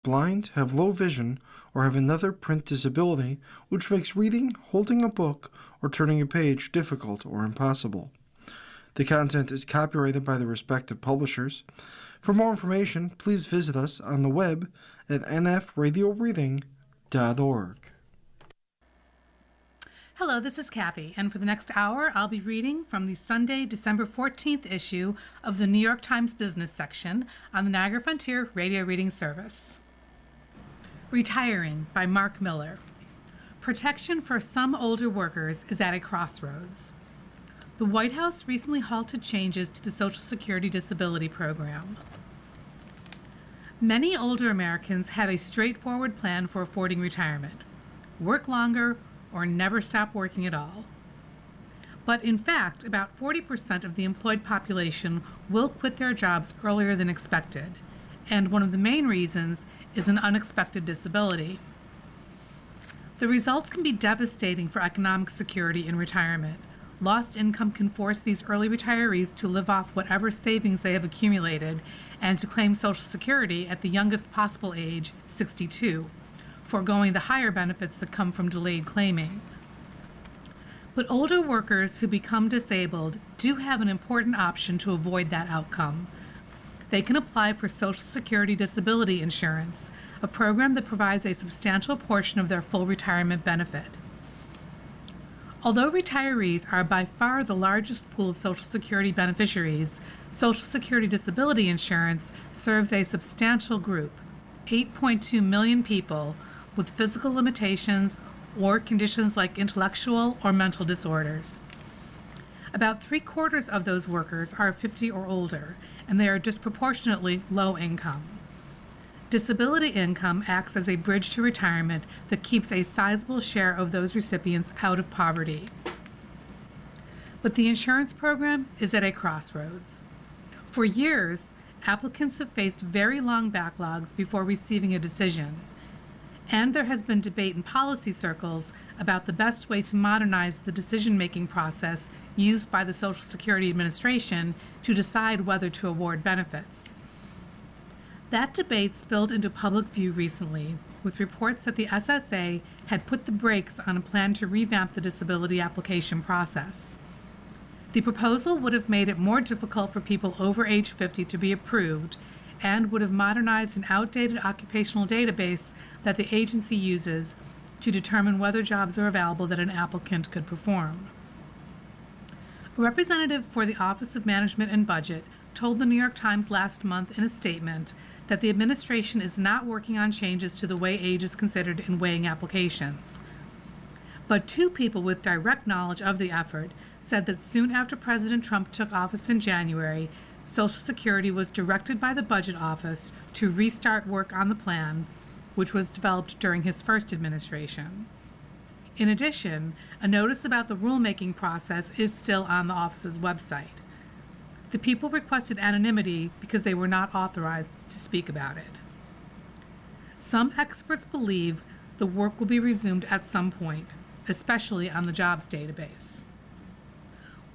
blind, have low vision, or have another print disability which makes reading, holding a book, or turning a page difficult or impossible. The content is copyrighted by the respective publishers. For more information, please visit us on the web at nfradioreading.org. Hello, this is Kathy, and for the next hour, I'll be reading from the Sunday, December 14th issue of the New York Times Business section on the Niagara Frontier Radio Reading Service. Retiring by Mark Miller. Protection for some older workers is at a crossroads. The White House recently halted changes to the Social Security Disability Program. Many older Americans have a straightforward plan for affording retirement: work longer or never stop working at all. But in fact, about 40% of the employed population will quit their jobs earlier than expected, and one of the main reasons is an unexpected disability. The results can be devastating for economic security in retirement. Lost income can force these early retirees to live off whatever savings they have accumulated and to claim Social Security at the youngest possible age, 62. Foregoing the higher benefits that come from delayed claiming. But older workers who become disabled do have an important option to avoid that outcome. They can apply for Social Security Disability Insurance, a program that provides a substantial portion of their full retirement benefit. Although retirees are by far the largest pool of Social Security beneficiaries, Social Security Disability Insurance serves a substantial group, 8.2 million people, with physical limitations or conditions like intellectual or mental disorders. About 3/4 of those workers are 50 or older, and they are disproportionately low income. Disability income acts as a bridge to retirement that keeps a sizable share of those recipients out of poverty. But the insurance program is at a crossroads. For years, applicants have faced very long backlogs before receiving a decision. And there has been debate in policy circles about the best way to modernize the decision-making process used by the Social Security Administration to decide whether to award benefits. That debate spilled into public view recently, with reports that the SSA had put the brakes on a plan to revamp the disability application process. The proposal would have made it more difficult for people over age 50 to be approved, and would have modernized an outdated occupational database that the agency uses to determine whether jobs are available that an applicant could perform. A representative for the Office of Management and Budget told the New York Times last month in a statement that the administration is not working on changes to the way age is considered in weighing applications. But two people with direct knowledge of the effort said that soon after President Trump took office in January, Social Security was directed by the Budget Office to restart work on the plan, which was developed during his first administration. In addition, a notice about the rulemaking process is still on the office's website. The people requested anonymity because they were not authorized to speak about it. Some experts believe the work will be resumed at some point, especially on the jobs database.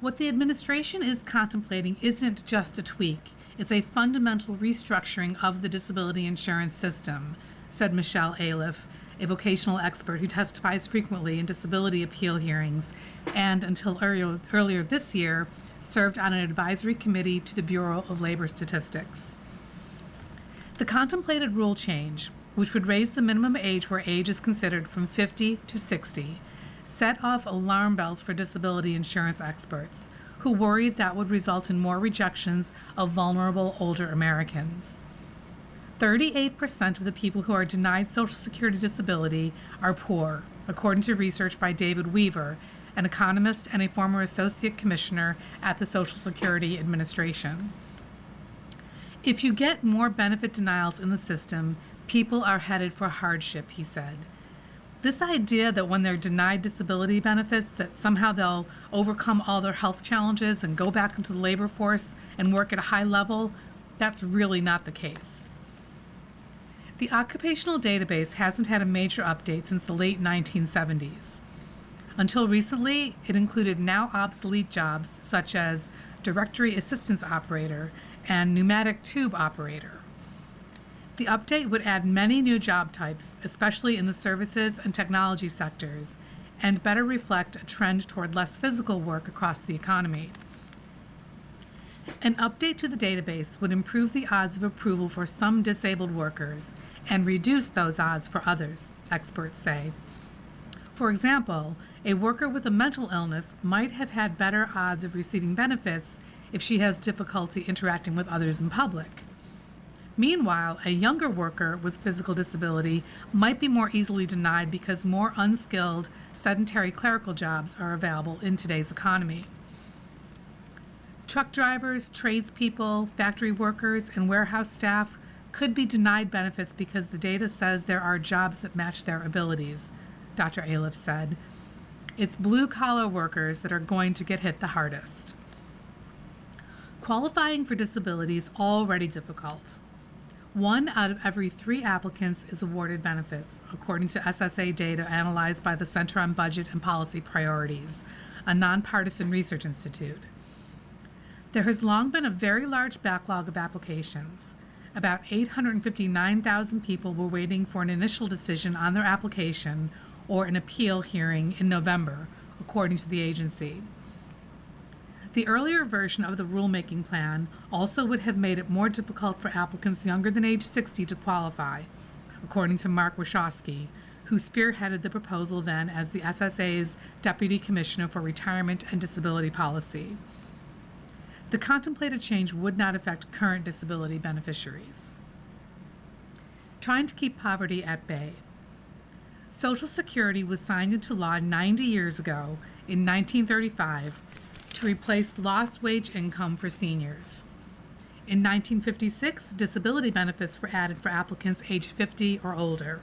What the administration is contemplating isn't just a tweak, it's a fundamental restructuring of the disability insurance system, said Michelle Aliff, a vocational expert who testifies frequently in disability appeal hearings and, until earlier this year, served on an advisory committee to the Bureau of Labor Statistics. The contemplated rule change, which would raise the minimum age where age is considered from 50 to 60, set off alarm bells for disability insurance experts, who worried that would result in more rejections of vulnerable older Americans. 38% of the people who are denied Social Security disability are poor, according to research by David Weaver, an economist and a former associate commissioner at the Social Security Administration. If you get more benefit denials in the system, people are headed for hardship, he said. This idea that when they're denied disability benefits, that somehow they'll overcome all their health challenges and go back into the labor force and work at a high level, that's really not the case. The occupational database hasn't had a major update since the late 1970s. Until recently, it included now obsolete jobs such as directory assistance operator and pneumatic tube operator. The update would add many new job types, especially in the services and technology sectors, and better reflect a trend toward less physical work across the economy. An update to the database would improve the odds of approval for some disabled workers and reduce those odds for others, experts say. For example, a worker with a mental illness might have had better odds of receiving benefits if she has difficulty interacting with others in public. Meanwhile, a younger worker with physical disability might be more easily denied because more unskilled, sedentary clerical jobs are available in today's economy. Truck drivers, tradespeople, factory workers, and warehouse staff could be denied benefits because the data says there are jobs that match their abilities, Dr. Aliff said. It's blue-collar workers that are going to get hit the hardest. Qualifying for disability is already difficult. 1 out of every 3 applicants is awarded benefits, according to SSA data analyzed by the Center on Budget and Policy Priorities, a nonpartisan research institute. There has long been a very large backlog of applications. About 859,000 people were waiting for an initial decision on their application or an appeal hearing in November, according to the agency. The earlier version of the rulemaking plan also would have made it more difficult for applicants younger than age 60 to qualify, according to Mark Wachowski, who spearheaded the proposal then as the SSA's Deputy Commissioner for Retirement and Disability Policy. The contemplated change would not affect current disability beneficiaries. Trying to keep poverty at bay. Social Security was signed into law 90 years ago, in 1935, to replace lost wage income for seniors. In 1956, disability benefits were added for applicants aged 50 or older.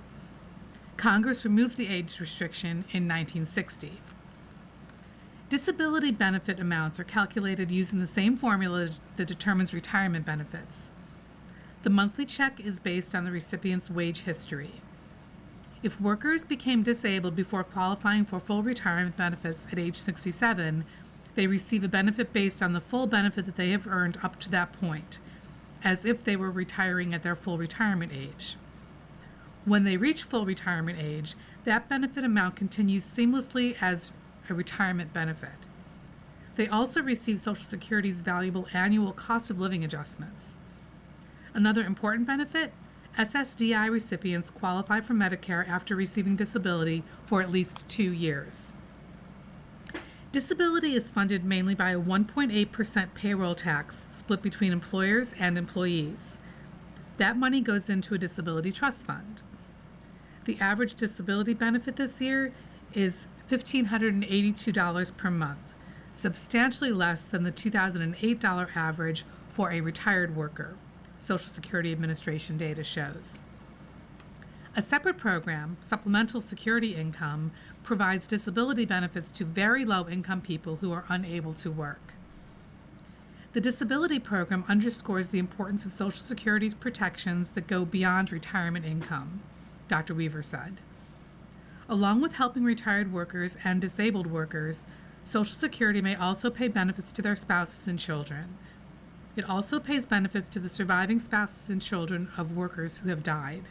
Congress removed the age restriction in 1960. Disability benefit amounts are calculated using the same formula that determines retirement benefits. The monthly check is based on the recipient's wage history. If workers became disabled before qualifying for full retirement benefits at age 67, they receive a benefit based on the full benefit that they have earned up to that point, as if they were retiring at their full retirement age. When they reach full retirement age, that benefit amount continues seamlessly as a retirement benefit. They also receive Social Security's valuable annual cost of living adjustments. Another important benefit, SSDI recipients qualify for Medicare after receiving disability for at least 2 years. Disability is funded mainly by a 1.8% payroll tax split between employers and employees. That money goes into a disability trust fund. The average disability benefit this year is $1,582 per month, substantially less than the $2,008 average for a retired worker, Social Security Administration data shows. A separate program, Supplemental Security Income, provides disability benefits to very low-income people who are unable to work. The disability program underscores the importance of Social Security's protections that go beyond retirement income, Dr. Weaver said. Along with helping retired workers and disabled workers, Social Security may also pay benefits to their spouses and children. It also pays benefits to the surviving spouses and children of workers who have died.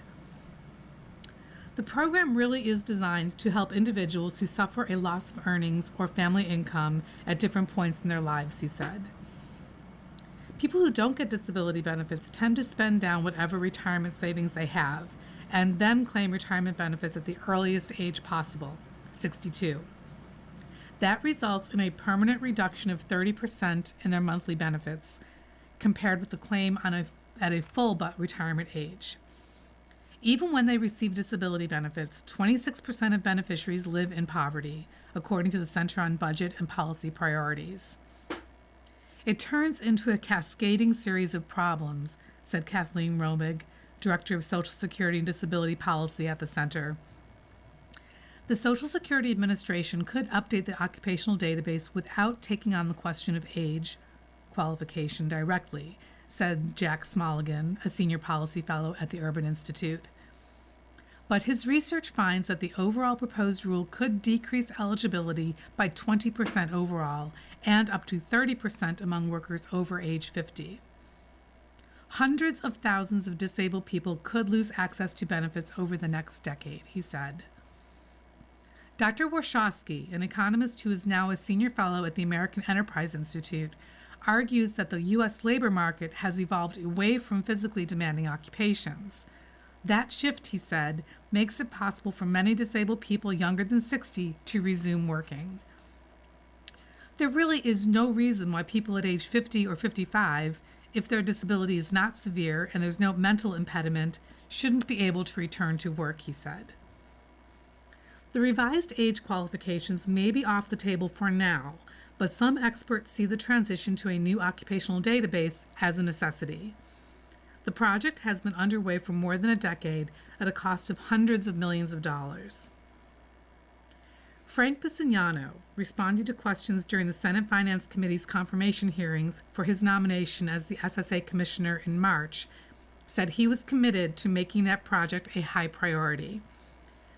The program really is designed to help individuals who suffer a loss of earnings or family income at different points in their lives, he said. People who don't get disability benefits tend to spend down whatever retirement savings they have and then claim retirement benefits at the earliest age possible, 62. That results in a permanent reduction of 30% in their monthly benefits, compared with the claim at a full retirement age. Even when they receive disability benefits, 26% of beneficiaries live in poverty, according to the Center on Budget and Policy Priorities. It turns into a cascading series of problems, said Kathleen Romig, Director of Social Security and Disability Policy at the Center. The Social Security Administration could update the occupational database without taking on the question of age qualification directly, said Jack Smolligan, a senior policy fellow at the Urban Institute. But his research finds that the overall proposed rule could decrease eligibility by 20% overall and up to 30% among workers over age 50. Hundreds of thousands of disabled people could lose access to benefits over the next decade, he said. Dr. Warshawski, an economist who is now a senior fellow at the American Enterprise Institute, argues that the U.S. labor market has evolved away from physically demanding occupations. That shift, he said, makes it possible for many disabled people younger than 60 to resume working. There really is no reason why people at age 50 or 55, if their disability is not severe and there's no mental impediment, shouldn't be able to return to work, he said. The revised age qualifications may be off the table for now, but some experts see the transition to a new occupational database as a necessity. The project has been underway for more than a decade at a cost of hundreds of millions of dollars. Frank Bisignano, responding to questions during the Senate Finance Committee's confirmation hearings for his nomination as the SSA Commissioner in March, said he was committed to making that project a high priority.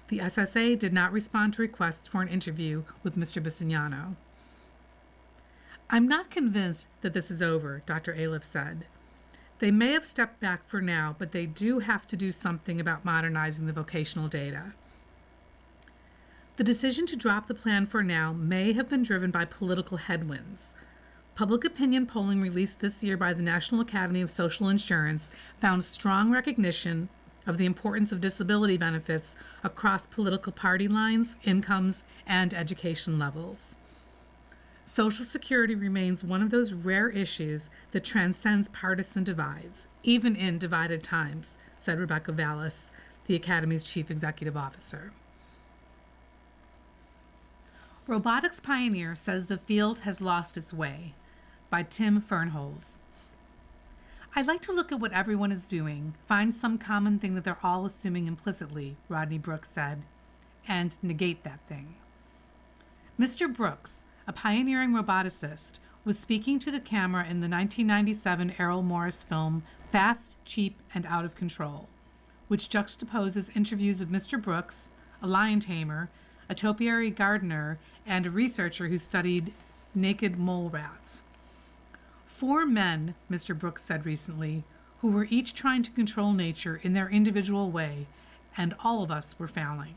The SSA did not respond to requests for an interview with Mr. Bisignano. I'm not convinced that this is over, Dr. Aliff said. They may have stepped back for now, but they do have to do something about modernizing the vocational data. The decision to drop the plan for now may have been driven by political headwinds. Public opinion polling released this year by the National Academy of Social Insurance found strong recognition of the importance of disability benefits across political party lines, incomes, and education levels. Social Security remains one of those rare issues that transcends partisan divides, even in divided times, said Rebecca Vallis, the Academy's chief executive officer. Robotics Pioneer says the field has lost its way, by Tim Fernholz. I'd like to look at what everyone is doing, find some common thing that they're all assuming implicitly, Rodney Brooks said, and negate that thing. Mr. Brooks, a pioneering roboticist, was speaking to the camera in the 1997 Errol Morris film Fast, Cheap, and Out of Control, which juxtaposes interviews of Mr. Brooks, a lion tamer, a topiary gardener, and a researcher who studied naked mole rats. 4 men, Mr. Brooks said recently, who were each trying to control nature in their individual way, and all of us were failing.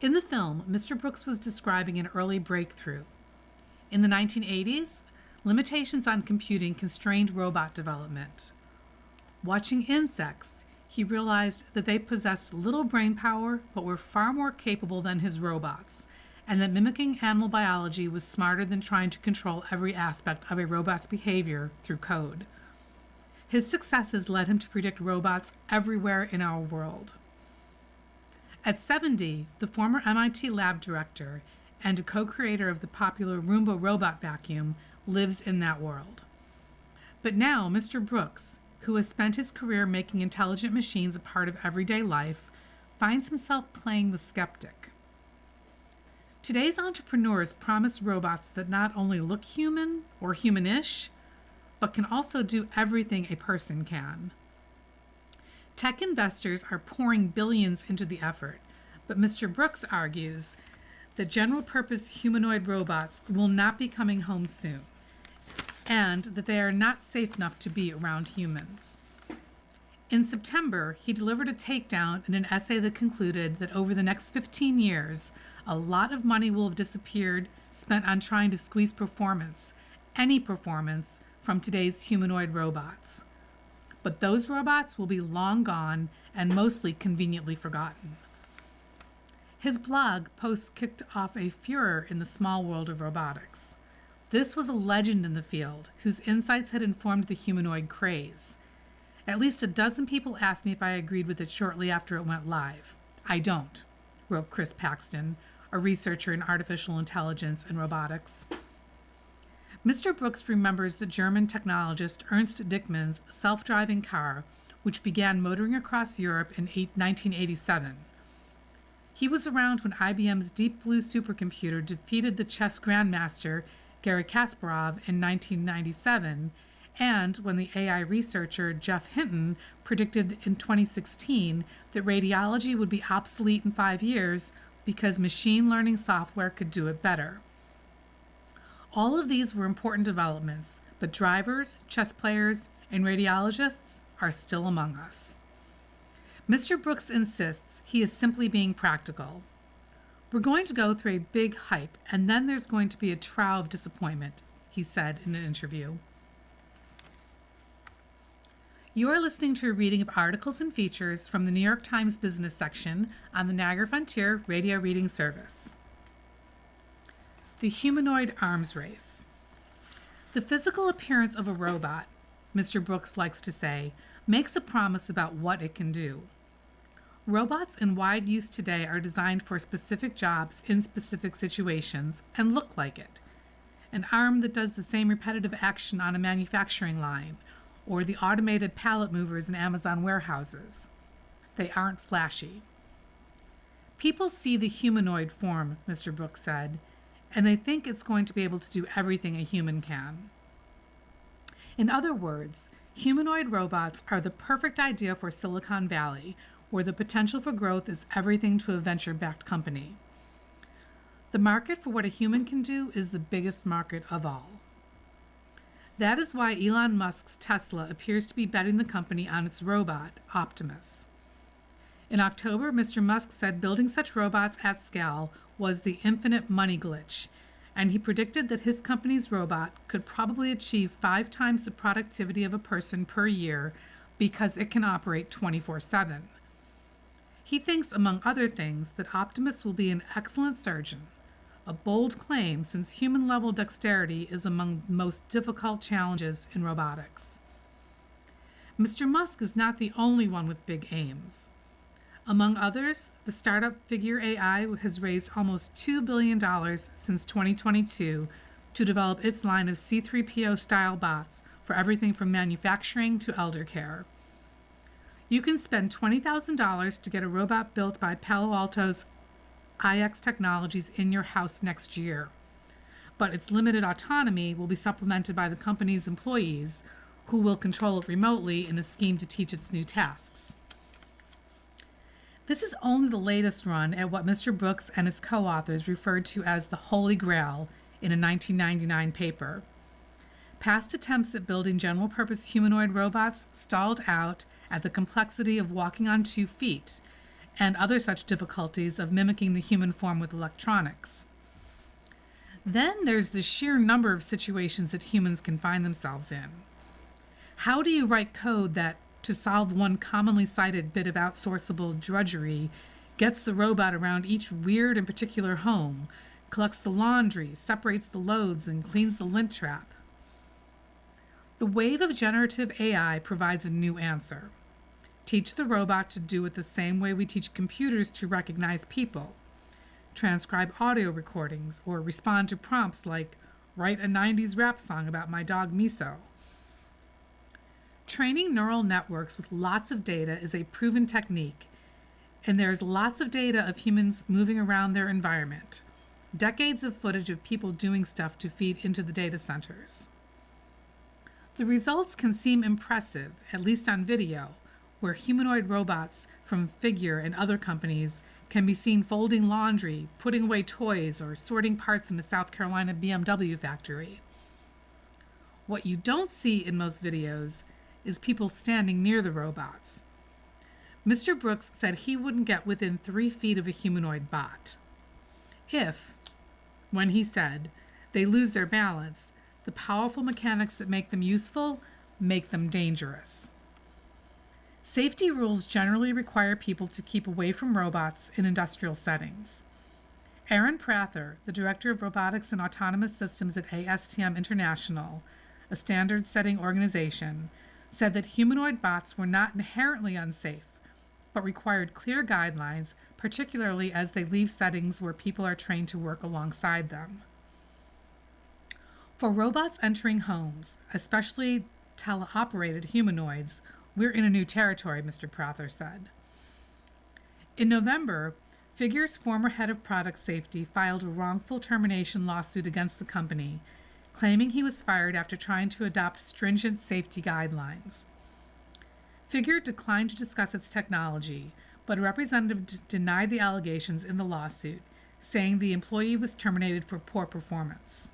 In the film, Mr. Brooks was describing an early breakthrough. In the 1980s, limitations on computing constrained robot development. Watching insects, he realized that they possessed little brain power but were far more capable than his robots, and that mimicking animal biology was smarter than trying to control every aspect of a robot's behavior through code. His successes led him to predict robots everywhere in our world. At 70, the former MIT lab director and a co-creator of the popular Roomba robot vacuum lives in that world. But now, Mr. Brooks, who has spent his career making intelligent machines a part of everyday life, finds himself playing the skeptic. Today's entrepreneurs promise robots that not only look human or humanish, but can also do everything a person can. Tech investors are pouring billions into the effort, but Mr. Brooks argues that general-purpose humanoid robots will not be coming home soon, and that they are not safe enough to be around humans. In September, he delivered a takedown in an essay that concluded that over the next 15 years, a lot of money will have disappeared spent on trying to squeeze performance, any performance, from today's humanoid robots. But those robots will be long gone and mostly conveniently forgotten. His blog posts kicked off a furor in the small world of robotics. This was a legend in the field whose insights had informed the humanoid craze. At least a dozen people asked me if I agreed with it shortly after it went live. I don't, wrote Chris Paxton, a researcher in artificial intelligence and robotics. Mr. Brooks remembers the German technologist Ernst Dickmann's self-driving car, which began motoring across Europe in 1987. He was around when IBM's Deep Blue supercomputer defeated the chess grandmaster Garry Kasparov in 1997, and when the AI researcher Geoff Hinton predicted in 2016 that radiology would be obsolete in 5 years because machine learning software could do it better. All of these were important developments, but drivers, chess players, and radiologists are still among us. Mr. Brooks insists he is simply being practical. We're going to go through a big hype, and then there's going to be a trough of disappointment, he said in an interview. You are listening to a reading of articles and features from the New York Times business section on the Niagara Frontier Radio Reading Service. The Humanoid Arms Race. The physical appearance of a robot, Mr. Brooks likes to say, makes a promise about what it can do. Robots in wide use today are designed for specific jobs in specific situations and look like it. An arm that does the same repetitive action on a manufacturing line, or the automated pallet movers in Amazon warehouses. They aren't flashy. People see the humanoid form, Mr. Brooks said, and they think it's going to be able to do everything a human can. In other words, humanoid robots are the perfect idea for Silicon Valley, where the potential for growth is everything to a venture-backed company. The market for what a human can do is the biggest market of all. That is why Elon Musk's Tesla appears to be betting the company on its robot, Optimus. In October, Mr. Musk said building such robots at scale was the infinite money glitch, and he predicted that his company's robot could probably achieve 5 times the productivity of a person per year because it can operate 24/7. He thinks, among other things, that Optimus will be an excellent surgeon, a bold claim since human-level dexterity is among the most difficult challenges in robotics. Mr. Musk is not the only one with big aims. Among others, the startup Figure AI has raised almost $2 billion since 2022 to develop its line of C3PO-style bots for everything from manufacturing to elder care. You can spend $20,000 to get a robot built by Palo Alto's IX Technologies in your house next year, but its limited autonomy will be supplemented by the company's employees, who will control it remotely in a scheme to teach its new tasks. This is only the latest run at what Mr. Brooks and his co-authors referred to as the Holy Grail in a 1999 paper. Past attempts at building general-purpose humanoid robots stalled out at the complexity of walking on 2 feet and other such difficulties of mimicking the human form with electronics. Then there's the sheer number of situations that humans can find themselves in. How do you write code that, to solve one commonly cited bit of outsourceable drudgery, gets the robot around each weird and particular home, collects the laundry, separates the loads, and cleans the lint trap? The wave of generative AI provides a new answer. Teach the robot to do it the same way we teach computers to recognize people. Transcribe audio recordings or respond to prompts like, write a 90s rap song about my dog Miso. Training neural networks with lots of data is a proven technique, and there's lots of data of humans moving around their environment. Decades of footage of people doing stuff to feed into the data centers. The results can seem impressive, at least on video, where humanoid robots from Figure and other companies can be seen folding laundry, putting away toys, or sorting parts in a South Carolina BMW factory. What you don't see in most videos is people standing near the robots. Mr. Brooks said he wouldn't get within 3 feet of a humanoid bot. If, when he said, they lose their balance, the powerful mechanics that make them useful make them dangerous. Safety rules generally require people to keep away from robots in industrial settings. Aaron Prather, the Director of Robotics and Autonomous Systems at ASTM International, a standard-setting organization, said that humanoid bots were not inherently unsafe, but required clear guidelines, particularly as they leave settings where people are trained to work alongside them. For robots entering homes, especially teleoperated humanoids, we're in a new territory, Mr. Prather said. In November, Figure's former head of product safety filed a wrongful termination lawsuit against the company, claiming he was fired after trying to adopt stringent safety guidelines. Figure declined to discuss its technology, but a representative denied the allegations in the lawsuit, saying the employee was terminated for poor performance.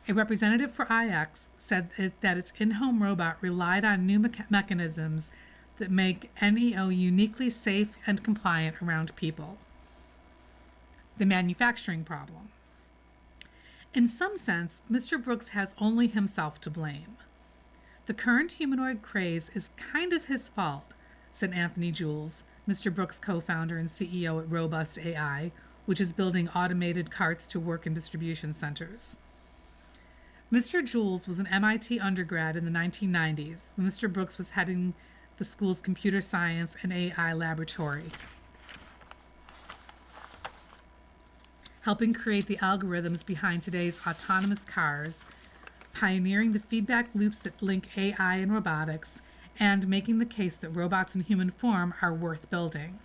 A representative for IX said that its in-home robot relied on new mechanisms that make NEO uniquely safe and compliant around people. The manufacturing problem. In some sense, Mr. Brooks has only himself to blame. The current humanoid craze is kind of his fault, said Anthony Jules, Mr. Brooks' co-founder and CEO at Robust AI, which is building automated carts to work in distribution centers. Mr. Jules was an MIT undergrad in the 1990s when Mr. Brooks was heading the school's computer science and AI laboratory, helping create the algorithms behind today's autonomous cars, pioneering the feedback loops that link AI and robotics, and making the case that robots in human form are worth building.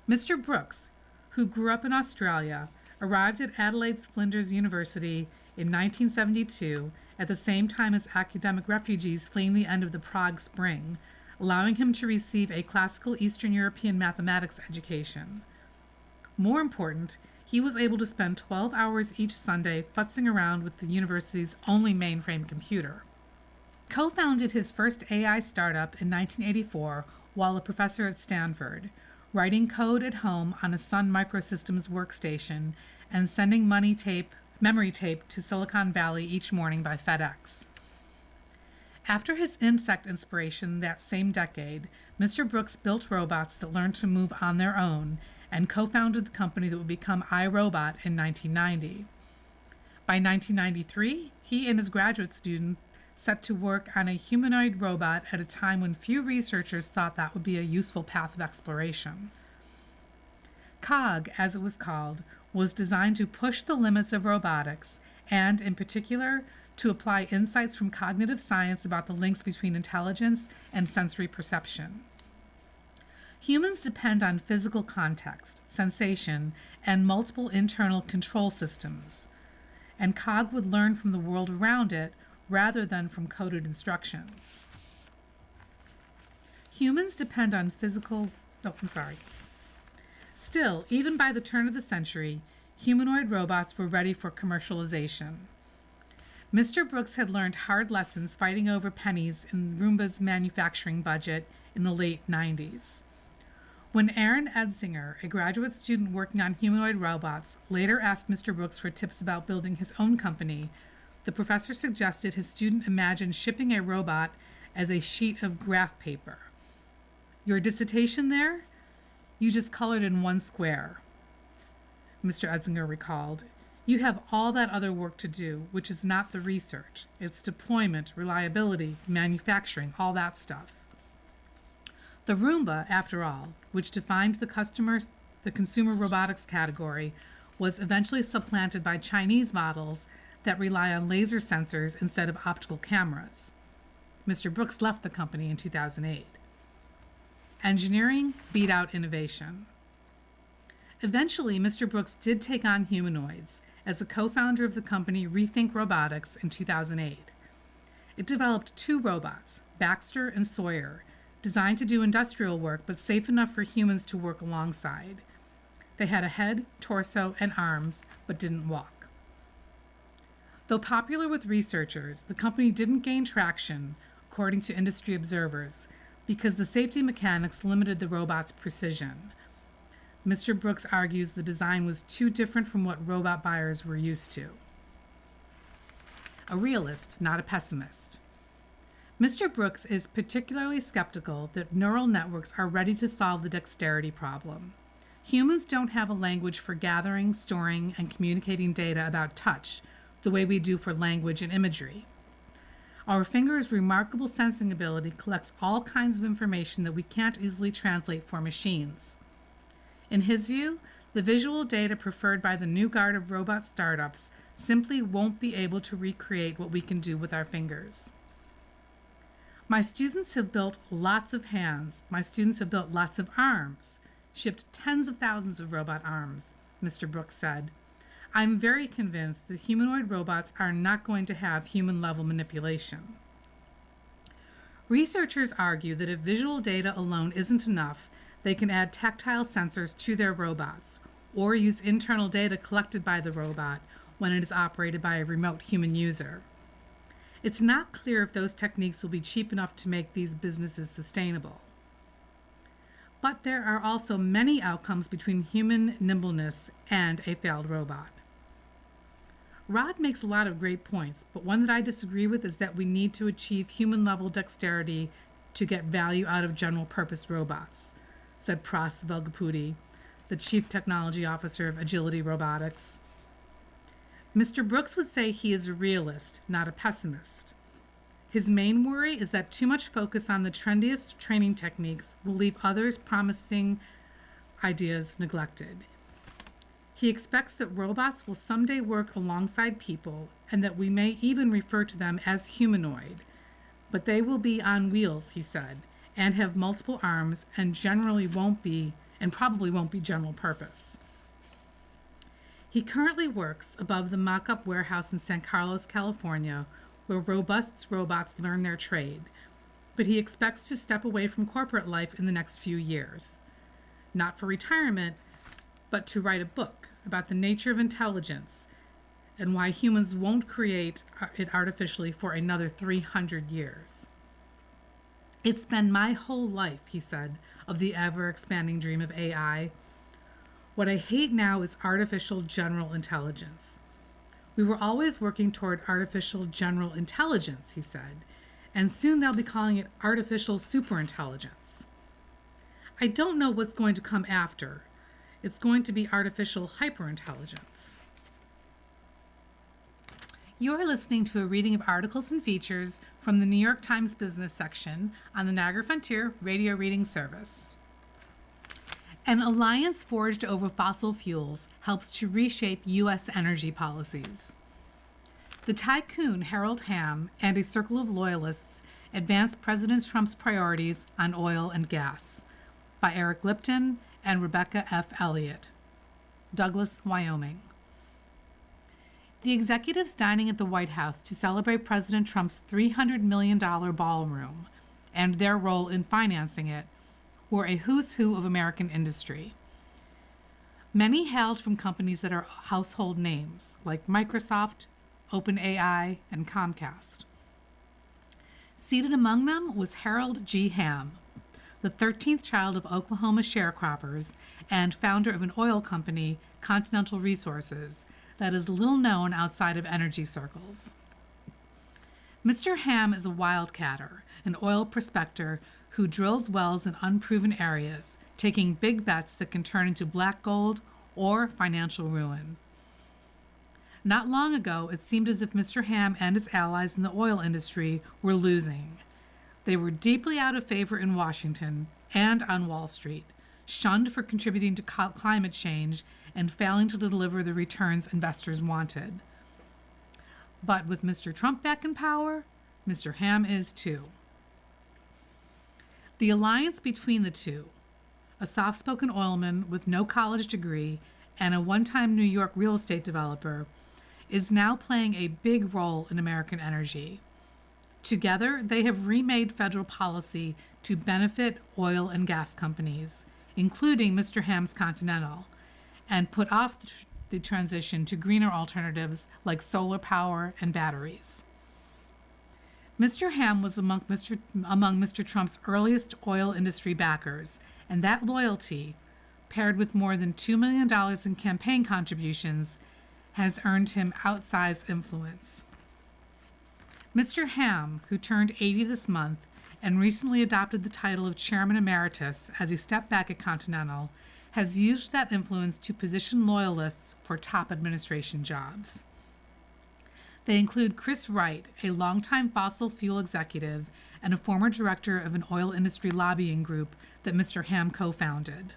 Mr. Brooks, who grew up in Australia, arrived at Adelaide's Flinders University in 1972 at the same time as academic refugees fleeing the end of the Prague Spring, allowing him to receive a classical Eastern European mathematics education. More important, he was able to spend 12 hours each Sunday futzing around with the university's only mainframe computer. Co-founded his first AI startup in 1984 while a professor at Stanford, writing code at home on a Sun Microsystems workstation and sending memory tape to Silicon Valley each morning by FedEx. After his insect inspiration that same decade, Mr. Brooks built robots that learned to move on their own and co-founded the company that would become iRobot in 1990. By 1993, he and his graduate student set to work on a humanoid robot at a time when few researchers thought that would be a useful path of exploration. COG, as it was called, was designed to push the limits of robotics and, in particular, to apply insights from cognitive science about the links between intelligence and sensory perception. Humans depend on physical context, sensation, and multiple internal control systems, and COG would learn from the world around it rather than from coded instructions. Humans depend on Still, even by the turn of the century, humanoid robots were ready for commercialization. Mr. Brooks had learned hard lessons fighting over pennies in Roomba's manufacturing budget in the late 90s. When Aaron Edzinger, a graduate student working on humanoid robots, later asked Mr. Brooks for tips about building his own company, the professor suggested his student imagine shipping a robot as a sheet of graph paper. Your dissertation there? You just colored in one square, Mr. Edzinger recalled. You have all that other work to do, which is not the research. It's deployment, reliability, manufacturing, all that stuff. The Roomba, after all, which defined the consumer robotics category, was eventually supplanted by Chinese models that rely on laser sensors instead of optical cameras. Mr. Brooks left the company in 2008. Engineering beat out innovation. Eventually, Mr. Brooks did take on humanoids as a co-founder of the company Rethink Robotics in 2008. It developed two robots, Baxter and Sawyer, designed to do industrial work but safe enough for humans to work alongside. They had a head, torso, and arms, but didn't walk. Though popular with researchers, the company didn't gain traction, according to industry observers, because the safety mechanics limited the robot's precision. Mr. Brooks argues the design was too different from what robot buyers were used to. A realist, not a pessimist. Mr. Brooks is particularly skeptical that neural networks are ready to solve the dexterity problem. Humans don't have a language for gathering, storing, and communicating data about touch the way we do for language and imagery. Our fingers' remarkable sensing ability collects all kinds of information that we can't easily translate for machines. In his view, the visual data preferred by the new guard of robot startups simply won't be able to recreate what we can do with our fingers. My students have built lots of hands. My students have built lots of arms, shipped tens of thousands of robot arms, Mr. Brooks said. I'm very convinced that humanoid robots are not going to have human-level manipulation. Researchers argue that if visual data alone isn't enough, they can add tactile sensors to their robots, or use internal data collected by the robot, when it is operated by a remote human user. It's not clear if those techniques will be cheap enough to make these businesses sustainable. But there are also many outcomes between human nimbleness and a failed robot. Rod makes a lot of great points, but one that I disagree with is that we need to achieve human-level dexterity to get value out of general-purpose robots, said Pras Velgapudi, the Chief Technology Officer of Agility Robotics. Mr. Brooks would say he is a realist, not a pessimist. His main worry is that too much focus on the trendiest training techniques will leave others promising ideas neglected. He expects that robots will someday work alongside people and that we may even refer to them as humanoid. But they will be on wheels, he said, and have multiple arms and probably won't be general purpose. He currently works above the mock-up warehouse in San Carlos, California, where robust robots learn their trade, but he expects to step away from corporate life in the next few years. Not for retirement, but to write a book about the nature of intelligence and why humans won't create it artificially for another 300 years. It's been my whole life, he said, of the ever-expanding dream of AI. What I hate now is artificial general intelligence. We were always working toward artificial general intelligence, he said, and soon they'll be calling it artificial superintelligence. I don't know what's going to come after. It's going to be artificial hyperintelligence. You are listening to a reading of articles and features from the New York Times Business section on the Niagara Frontier Radio Reading Service. An alliance forged over fossil fuels helps to reshape U.S. energy policies. The tycoon Harold Hamm and a circle of loyalists advanced President Trump's priorities on oil and gas, by Eric Lipton and Rebecca F. Elliott. Douglas, Wyoming. The executives dining at the White House to celebrate President Trump's $300 million ballroom and their role in financing it were a who's who of American industry. Many hailed from companies that are household names, like Microsoft, OpenAI, and Comcast. Seated among them was Harold G. Hamm, the 13th child of Oklahoma sharecroppers and founder of an oil company, Continental Resources, that is little known outside of energy circles. Mr. Hamm is a wildcatter, an oil prospector who drills wells in unproven areas, taking big bets that can turn into black gold or financial ruin. Not long ago, it seemed as if Mr. Hamm and his allies in the oil industry were losing. They were deeply out of favor in Washington and on Wall Street, shunned for contributing to climate change and failing to deliver the returns investors wanted. But with Mr. Trump back in power, Mr. Hamm is too. The alliance between the two, a soft-spoken oilman with no college degree and a one-time New York real estate developer, is now playing a big role in American energy. Together, they have remade federal policy to benefit oil and gas companies, including Mr. Hamm's Continental, and put off the transition to greener alternatives like solar power and batteries. Mr. Hamm was among Mr. Trump's earliest oil industry backers, and that loyalty, paired with more than $2 million in campaign contributions, has earned him outsized influence. Mr. Hamm, who turned 80 this month and recently adopted the title of Chairman Emeritus as he stepped back at Continental, has used that influence to position loyalists for top administration jobs. They include Chris Wright, a longtime fossil fuel executive and a former director of an oil industry lobbying group that Mr. Hamm co-founded.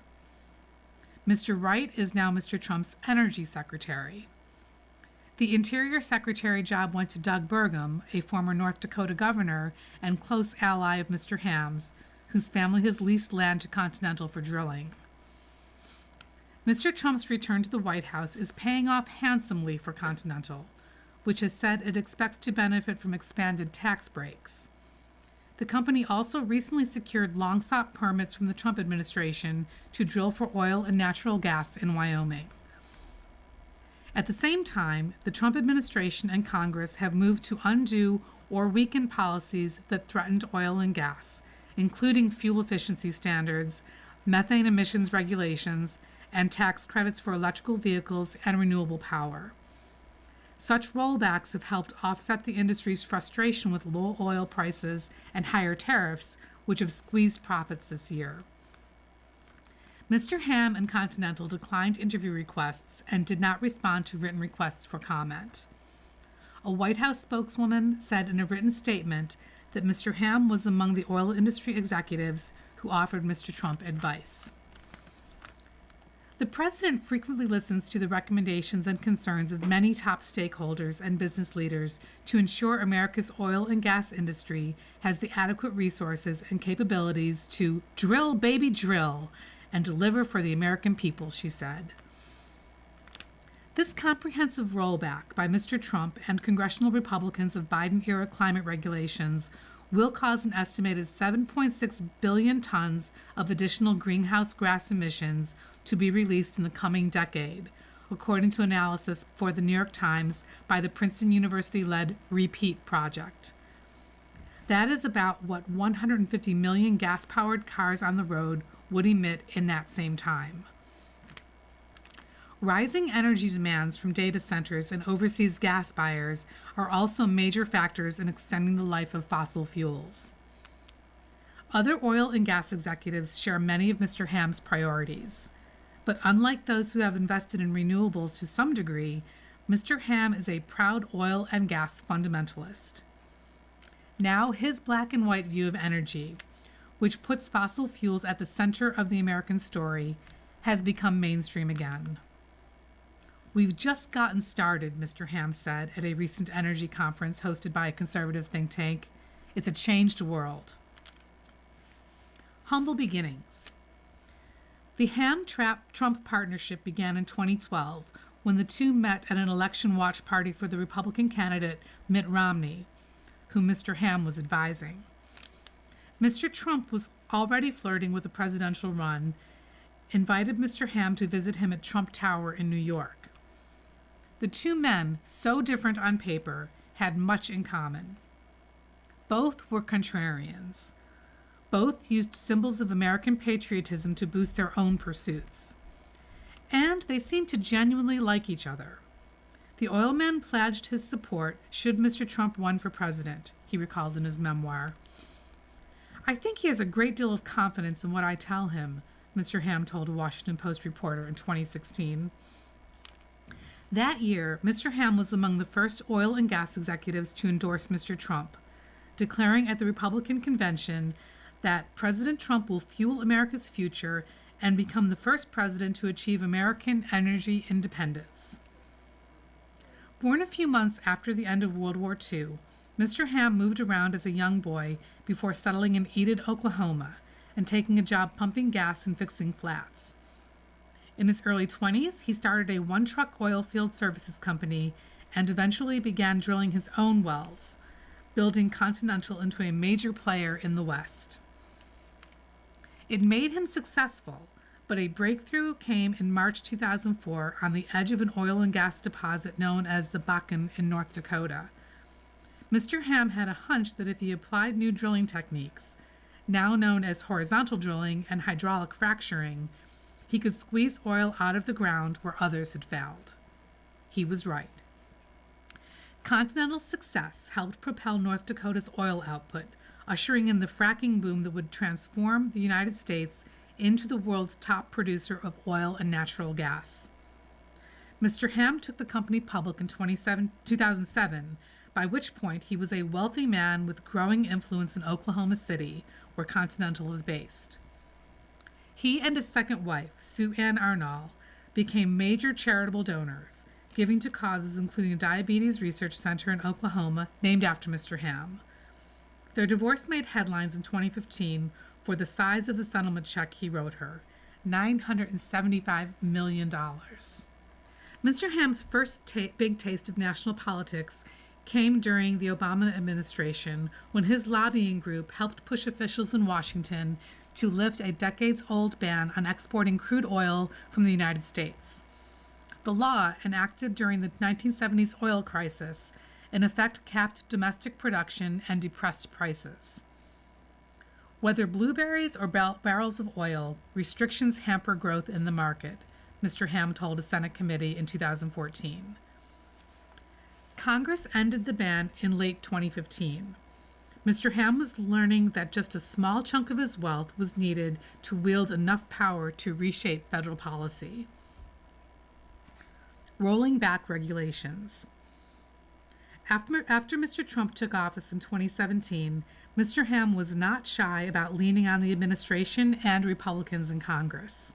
Mr. Wright is now Mr. Trump's energy secretary. The Interior Secretary job went to Doug Burgum, a former North Dakota governor and close ally of Mr. Hamm's, whose family has leased land to Continental for drilling. Mr. Trump's return to the White House is paying off handsomely for Continental, which has said it expects to benefit from expanded tax breaks. The company also recently secured long-sought permits from the Trump administration to drill for oil and natural gas in Wyoming. At the same time, the Trump administration and Congress have moved to undo or weaken policies that threatened oil and gas, including fuel efficiency standards, methane emissions regulations, and tax credits for electrical vehicles and renewable power. Such rollbacks have helped offset the industry's frustration with low oil prices and higher tariffs, which have squeezed profits this year. Mr. Ham and Continental declined interview requests and did not respond to written requests for comment. A White House spokeswoman said in a written statement that Mr. Ham was among the oil industry executives who offered Mr. Trump advice. The president frequently listens to the recommendations and concerns of many top stakeholders and business leaders to ensure America's oil and gas industry has the adequate resources and capabilities to drill, baby, drill, and deliver for the American people, she said. This comprehensive rollback by Mr. Trump and congressional Republicans of Biden-era climate regulations will cause an estimated 7.6 billion tons of additional greenhouse gas emissions to be released in the coming decade, according to analysis for the New York Times by the Princeton University-led REPEAT project. That is about what 150 million gas-powered cars on the road would emit in that same time. Rising energy demands from data centers and overseas gas buyers are also major factors in extending the life of fossil fuels. Other oil and gas executives share many of Mr. Ham's priorities, but unlike those who have invested in renewables to some degree, Mr. Ham is a proud oil and gas fundamentalist. Now his black and white view of energy, which puts fossil fuels at the center of the American story, has become mainstream again. We've just gotten started, Mr. Ham said at a recent energy conference hosted by a conservative think tank. It's a changed world. Humble beginnings. The Ham-Trump partnership began in 2012 when the two met at an election watch party for the Republican candidate Mitt Romney, whom Mr. Ham was advising. Mr. Trump was already flirting with a presidential run, invited Mr. Ham to visit him at Trump Tower in New York. The two men, so different on paper, had much in common. Both were contrarians. Both used symbols of American patriotism to boost their own pursuits. And they seemed to genuinely like each other. The oil man pledged his support should Mr. Trump run for president, he recalled in his memoir. I think he has a great deal of confidence in what I tell him, Mr. Ham told a Washington Post reporter in 2016. That year, Mr. Ham was among the first oil and gas executives to endorse Mr. Trump, declaring at the Republican convention that President Trump will fuel America's future and become the first president to achieve American energy independence. Born a few months after the end of World War II, Mr. Ham moved around as a young boy before settling in Enid, Oklahoma, and taking a job pumping gas and fixing flats. In his early 20s, he started a one-truck oil field services company and eventually began drilling his own wells, building Continental into a major player in the West. It made him successful, but a breakthrough came in March 2004 on the edge of an oil and gas deposit known as the Bakken in North Dakota. Mr. Ham had a hunch that if he applied new drilling techniques, now known as horizontal drilling and hydraulic fracturing, he could squeeze oil out of the ground where others had failed. He was right. Continental's success helped propel North Dakota's oil output, ushering in the fracking boom that would transform the United States into the world's top producer of oil and natural gas. Mr. Ham took the company public in 2007, by which point he was a wealthy man with growing influence in Oklahoma City, where Continental is based. He and his second wife, Sue Ann Arnall, became major charitable donors, giving to causes including a diabetes research center in Oklahoma named after Mr. Ham. Their divorce made headlines in 2015 for the size of the settlement check he wrote her, $975 million. Mr. Ham's first big taste of national politics came during the Obama administration when his lobbying group helped push officials in Washington to lift a decades-old ban on exporting crude oil from the United States. The law, enacted during the 1970s oil crisis, in effect capped domestic production and depressed prices. Whether blueberries or barrels of oil, restrictions hamper growth in the market, Mr. Hamm told a Senate committee in 2014. Congress ended the ban in late 2015. Mr. Hamm was learning that just a small chunk of his wealth was needed to wield enough power to reshape federal policy. Rolling back regulations. After Mr. Trump took office in 2017, Mr. Hamm was not shy about leaning on the administration and Republicans in Congress.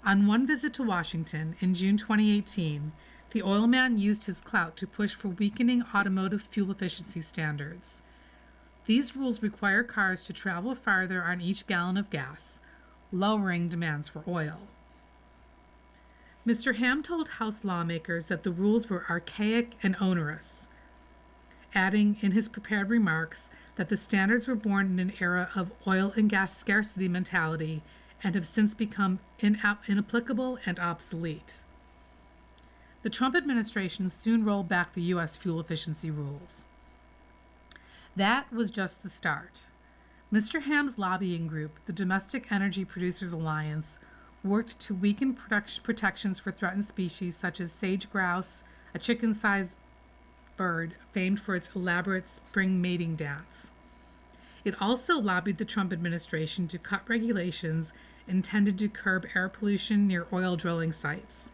On one visit to Washington in June 2018, the oil man used his clout to push for weakening automotive fuel efficiency standards. These rules require cars to travel farther on each gallon of gas, lowering demands for oil. Mr. Hamm told House lawmakers that the rules were archaic and onerous, adding in his prepared remarks that the standards were born in an era of oil and gas scarcity mentality and have since become inapplicable and obsolete. The Trump administration soon rolled back the U.S. fuel efficiency rules. That was just the start. Mr. Hamm's lobbying group, the Domestic Energy Producers Alliance, worked to weaken protections for threatened species such as sage grouse, a chicken-sized bird famed for its elaborate spring mating dance. It also lobbied the Trump administration to cut regulations intended to curb air pollution near oil drilling sites.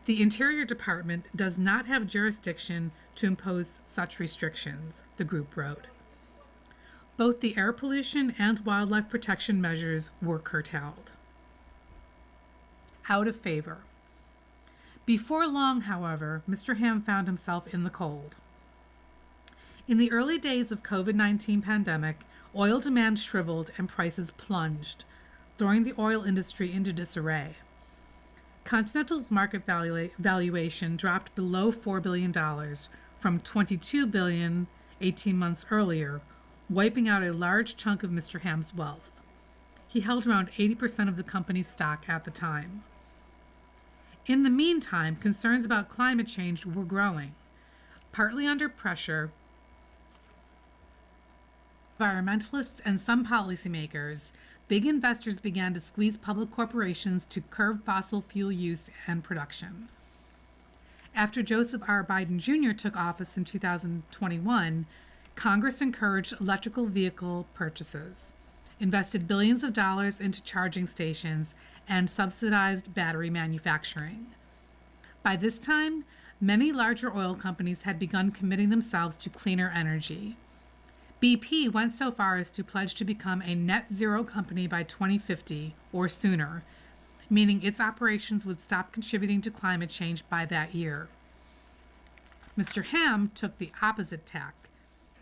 The Interior Department does not have jurisdiction to impose such restrictions, the group wrote. Both the air pollution and wildlife protection measures were curtailed. Out of favor. Before long, however, Mr. Hamm found himself in the cold. In the early days of COVID-19 pandemic, oil demand shriveled and prices plunged, throwing the oil industry into disarray. Continental's market valuation dropped below $4 billion from $22 billion 18 months earlier, wiping out a large chunk of Mr. Hamm's wealth. He held around 80% of the company's stock at the time. In the meantime, concerns about climate change were growing. Partly under pressure, environmentalists and some policymakers, big investors began to squeeze public corporations to curb fossil fuel use and production. After Joseph R. Biden Jr. took office in 2021, Congress encouraged electrical vehicle purchases, invested billions of dollars into charging stations, and subsidized battery manufacturing. By this time, many larger oil companies had begun committing themselves to cleaner energy. BP went so far as to pledge to become a net zero company by 2050 or sooner, meaning its operations would stop contributing to climate change by that year. Mr. Hamm took the opposite tack,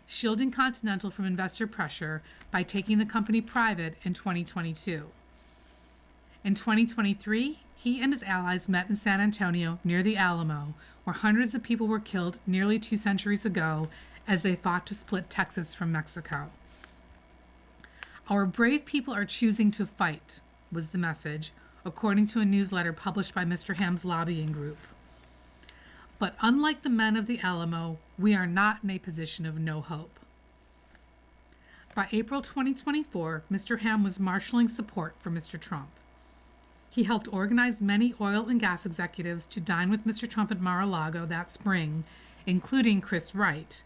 shielding Continental from investor pressure by taking the company private in 2022. In 2023, he and his allies met in San Antonio near the Alamo, where hundreds of people were killed nearly 2 centuries ago as they fought to split Texas from Mexico. Our brave people are choosing to fight, was the message, according to a newsletter published by Mr. Hamm's lobbying group. But unlike the men of the Alamo, we are not in a position of no hope. By April 2024, Mr. Hamm was marshaling support for Mr. Trump. He helped organize many oil and gas executives to dine with Mr. Trump at Mar-a-Lago that spring, including Chris Wright,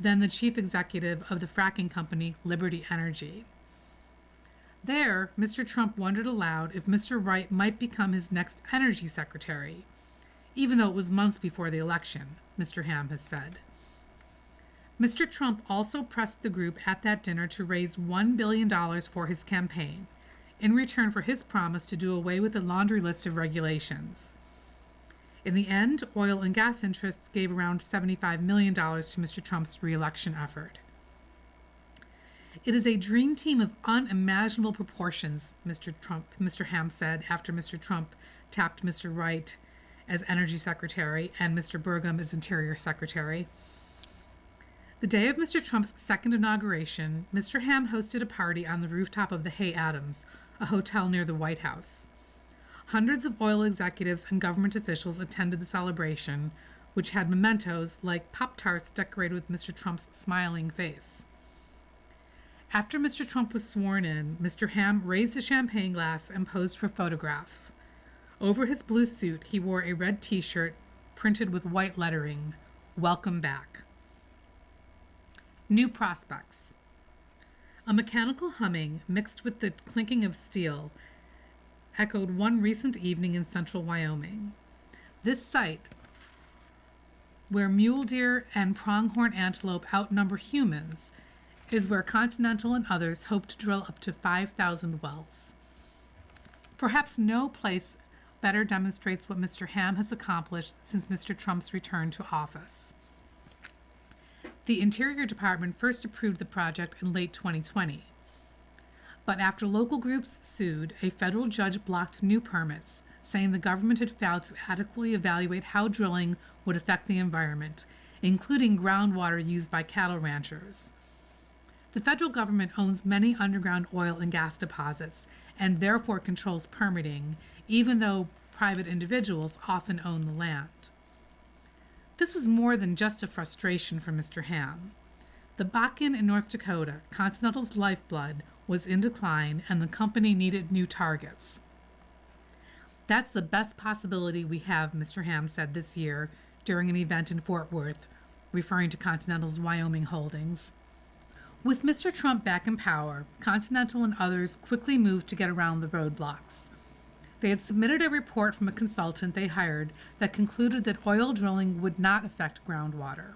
then the chief executive of the fracking company Liberty Energy. There, Mr. Trump wondered aloud if Mr. Wright might become his next energy secretary, even though it was months before the election, Mr. Hamm has said. Mr. Trump also pressed the group at that dinner to raise $1 billion for his campaign, in return for his promise to do away with a laundry list of regulations. In the end, oil and gas interests gave around $75 million to Mr. Trump's re-election effort. It is a dream team of unimaginable proportions, Mr. Hamm said after Mr. Trump tapped Mr. Wright as Energy Secretary and Mr. Burgum as Interior Secretary. The day of Mr. Trump's second inauguration, Mr. Hamm hosted a party on the rooftop of the Hay Adams, a hotel near the White House. Hundreds of oil executives and government officials attended the celebration, which had mementos like Pop-Tarts decorated with Mr. Trump's smiling face. After Mr. Trump was sworn in, Mr. Ham raised a champagne glass and posed for photographs. Over his blue suit, he wore a red t-shirt printed with white lettering, "Welcome back." New prospects. A mechanical humming mixed with the clinking of steel echoed one recent evening in central Wyoming. This site, where mule deer and pronghorn antelope outnumber humans, is where Continental and others hope to drill up to 5,000 wells. Perhaps no place better demonstrates what Mr. Ham has accomplished since Mr. Trump's return to office. The Interior Department first approved the project in late 2020. But after local groups sued, a federal judge blocked new permits, saying the government had failed to adequately evaluate how drilling would affect the environment, including groundwater used by cattle ranchers. The federal government owns many underground oil and gas deposits and therefore controls permitting, even though private individuals often own the land. This was more than just a frustration for Mr. Ham. The Bakken in North Dakota, Continental's lifeblood, was in decline and the company needed new targets. "That's the best possibility we have," Mr. Ham said this year during an event in Fort Worth, referring to Continental's Wyoming holdings. With Mr. Trump back in power, Continental and others quickly moved to get around the roadblocks. They had submitted a report from a consultant they hired that concluded that oil drilling would not affect groundwater.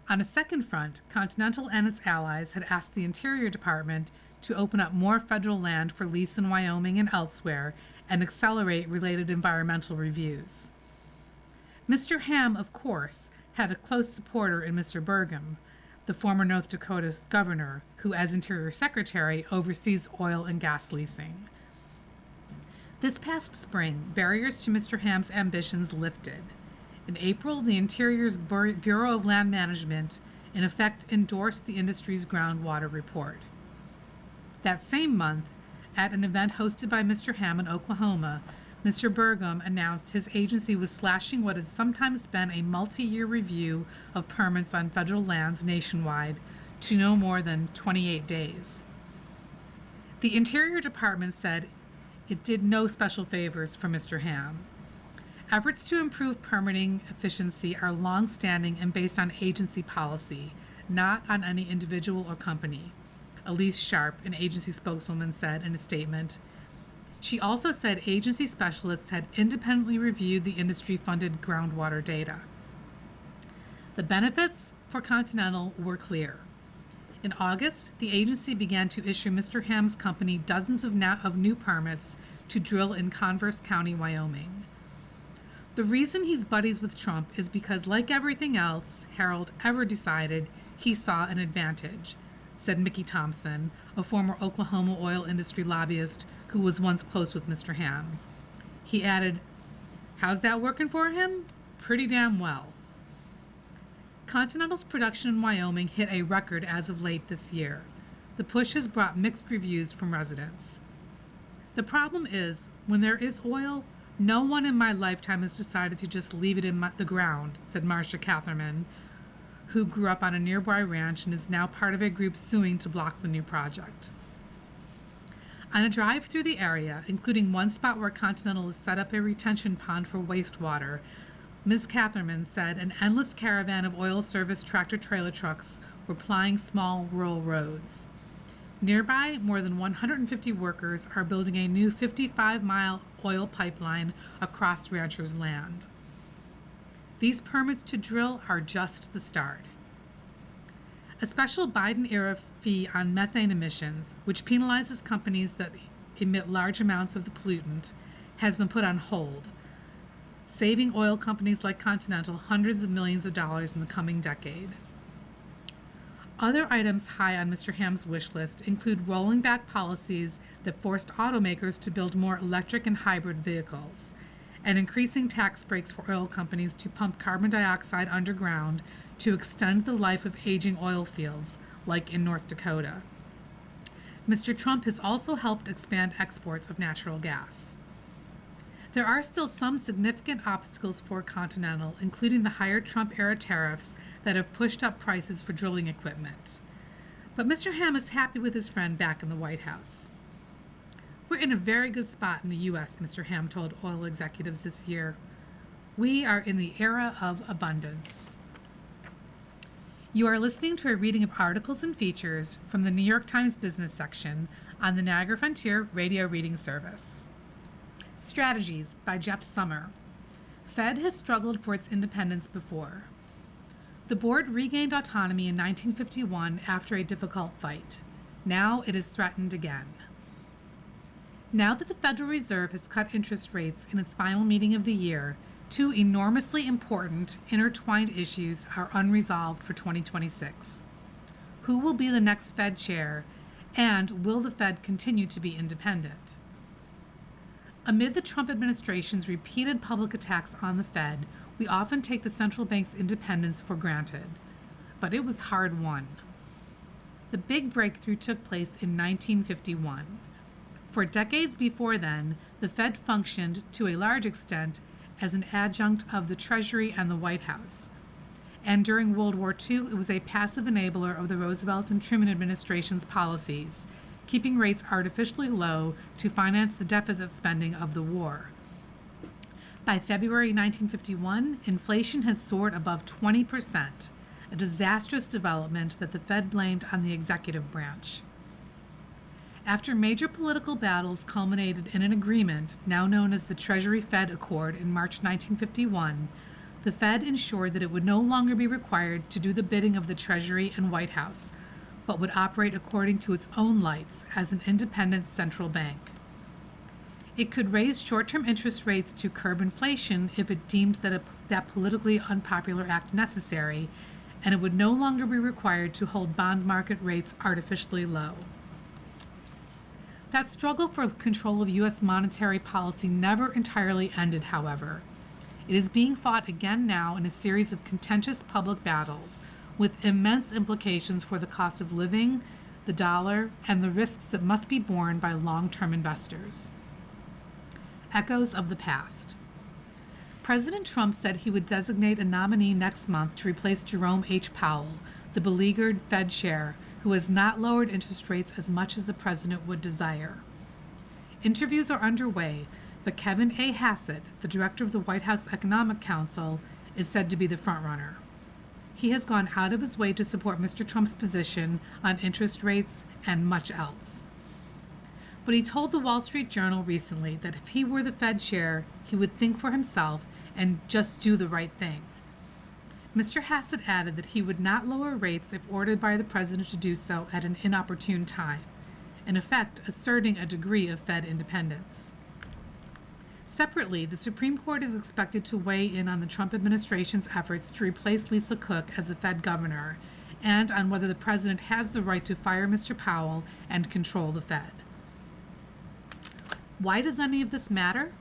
On a second front, Continental and its allies had asked the Interior Department to open up more federal land for lease in Wyoming and elsewhere and accelerate related environmental reviews. Mr. Ham, of course, had a close supporter in Mr. Burgum, the former North Dakota governor, who, as Interior Secretary, oversees oil and gas leasing. This past spring, barriers to Mr. Ham's ambitions lifted. In April, the Interior's Bureau of Land Management, in effect, endorsed the industry's groundwater report. That same month, at an event hosted by Mr. Ham in Oklahoma, Mr. Burgum announced his agency was slashing what had sometimes been a multi-year review of permits on federal lands nationwide to no more than 28 days. The Interior Department said it did no special favors for Mr. Ham. Efforts to improve permitting efficiency are long-standing and based on agency policy, not on any individual or company, Elise Sharp, an agency spokeswoman, said in a statement. She also said agency specialists had independently reviewed the industry-funded groundwater data. The benefits for Continental were clear. In August, the agency began to issue Mr. Ham's company dozens of new permits to drill in Converse County, Wyoming. The reason he's buddies with Trump is because, like everything else Harold ever decided, he saw an advantage, said Mickey Thompson, a former Oklahoma oil industry lobbyist who was once close with Mr. Ham. He added, "How's that working for him? Pretty damn well." Continental's production in Wyoming hit a record as of late this year. The push has brought mixed reviews from residents. The problem is, when there is oil, no one in my lifetime has decided to just leave it in the ground, said Marcia Catherman, who grew up on a nearby ranch and is now part of a group suing to block the new project. On a drive through the area, including one spot where Continental has set up a retention pond for wastewater, Ms. Catherman said an endless caravan of oil service tractor-trailer trucks were plying small rural roads. Nearby, more than 150 workers are building a new 55-mile oil pipeline across ranchers' land. These permits to drill are just the start. A special Biden-era fee on methane emissions, which penalizes companies that emit large amounts of the pollutant, has been put on hold, saving oil companies like Continental hundreds of millions of dollars in the coming decade. Other items high on Mr. Ham's wish list include rolling back policies that forced automakers to build more electric and hybrid vehicles, and increasing tax breaks for oil companies to pump carbon dioxide underground to extend the life of aging oil fields, like in North Dakota. Mr. Trump has also helped expand exports of natural gas. There are still some significant obstacles for Continental, including the higher Trump-era tariffs that have pushed up prices for drilling equipment. But Mr. Ham is happy with his friend back in the White House. "We're in a very good spot in the U.S., Mr. Ham told oil executives this year. "We are in the era of abundance." You are listening to a reading of articles and features from the New York Times business section on the Niagara Frontier Radio Reading Service. Strategies by Jeff Sommer. Fed has struggled for its independence before. The board regained autonomy in 1951 after a difficult fight. Now it is threatened again. Now that the Federal Reserve has cut interest rates in its final meeting of the year, two enormously important, intertwined issues are unresolved for 2026. Who will be the next Fed chair, and will the Fed continue to be independent? Amid the Trump administration's repeated public attacks on the Fed, we often take the central bank's independence for granted. But it was hard-won. The big breakthrough took place in 1951. For decades before then, the Fed functioned, to a large extent, as an adjunct of the Treasury and the White House. And during World War II, it was a passive enabler of the Roosevelt and Truman administration's policies, keeping rates artificially low to finance the deficit spending of the war. By February 1951, inflation had soared above 20%, a disastrous development that the Fed blamed on the executive branch. After major political battles culminated in an agreement, now known as the Treasury-Fed Accord, in March 1951, the Fed ensured that it would no longer be required to do the bidding of the Treasury and White House, but would operate according to its own lights as an independent central bank. It could raise short-term interest rates to curb inflation if it deemed that politically unpopular act necessary, and it would no longer be required to hold bond market rates artificially low. That struggle for control of U.S. monetary policy never entirely ended, however. It is being fought again now in a series of contentious public battles, with immense implications for the cost of living, the dollar, and the risks that must be borne by long-term investors. Echoes of the past. President Trump said he would designate a nominee next month to replace Jerome H. Powell, the beleaguered Fed chair, who has not lowered interest rates as much as the president would desire. Interviews are underway, but Kevin A. Hassett, the director of the White House Economic Council, is said to be the frontrunner. He has gone out of his way to support Mr. Trump's position on interest rates and much else. But he told the Wall Street Journal recently that if he were the Fed chair, he would think for himself and just do the right thing. Mr. Hassett added that he would not lower rates if ordered by the president to do so at an inopportune time, in effect asserting a degree of Fed independence. Separately, the Supreme Court is expected to weigh in on the Trump administration's efforts to replace Lisa Cook as a Fed governor, and on whether the president has the right to fire Mr. Powell and control the Fed. Why does any of this matter?